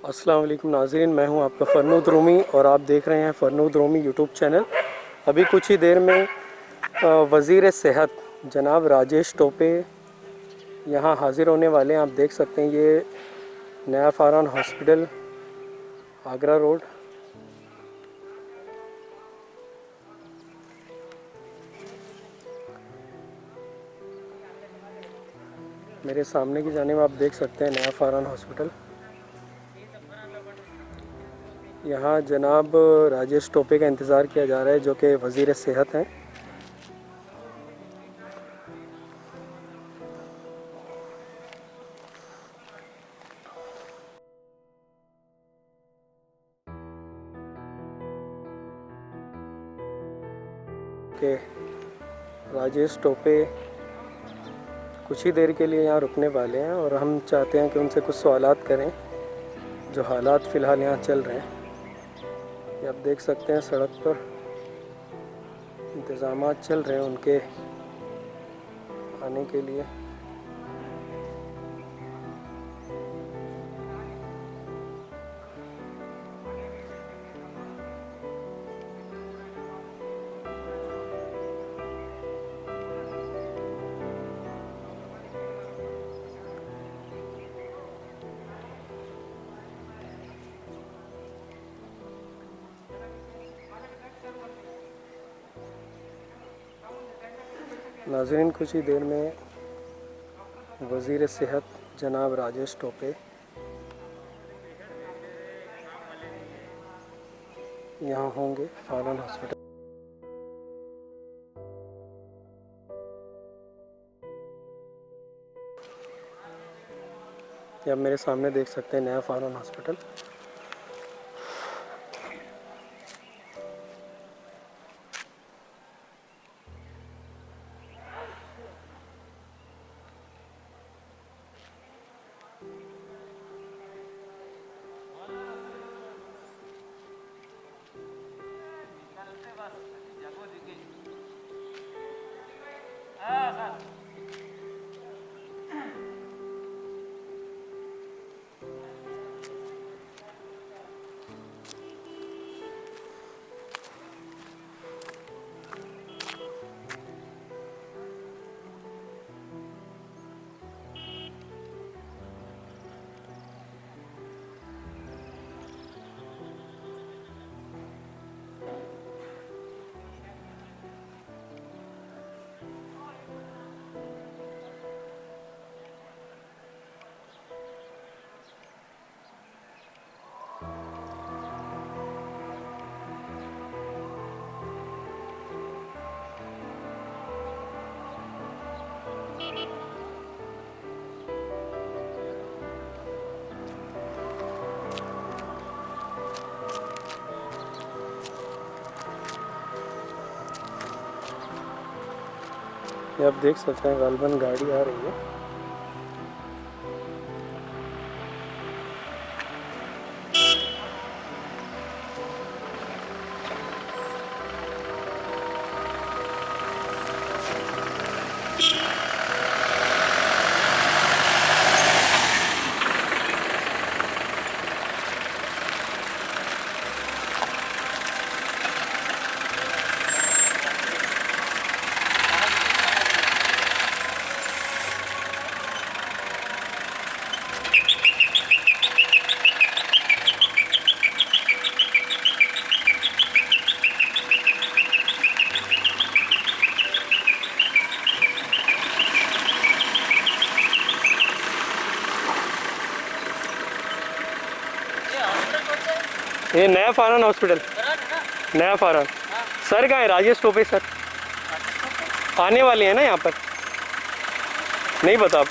अस्सलाम वालेकुम नाज़रीन, मैं हूं आपका फ़रनूद रूमी और आप देख रहे हैं फ़रनूद रूमी यूट्यूब चैनल। अभी कुछ ही देर में वज़ीर सेहत जनाब राजेश टोपे यहां हाज़िर होने वाले हैं। आप देख सकते हैं ये नया फ़ारान हॉस्पिटल, आगरा रोड। मेरे सामने की जानिब आप देख सकते हैं नया फ़ारान हॉस्पिटल। यहाँ जनाब राजेश टोपे का इंतज़ार किया जा रहा है, जो कि वज़ीर सेहत हैं। कि राजेश टोपे कुछ ही देर के लिए यहाँ रुकने वाले हैं और हम चाहते हैं कि उनसे कुछ सवालात करें जो हालात फ़िलहाल यहाँ चल रहे हैं। ये आप देख सकते हैं सड़क पर इंतज़ामात चल रहे हैं उनके आने के लिए। नाज़रीन, कुछ ही देर में वज़ीर सेहत जनाब राजेश टोपे यहाँ होंगे फ़ारान हॉस्पिटल। ये आप मेरे सामने देख सकते हैं नया फ़ारान हॉस्पिटल। ये आप देख सकते हैं गालबन गाड़ी आ रही है। ये नया फ़ारान हॉस्पिटल, नया फ़ारान। सर कहाँ है? राजेश टोपे सर आने वाले हैं ना यहाँ पर? नहीं पता आप?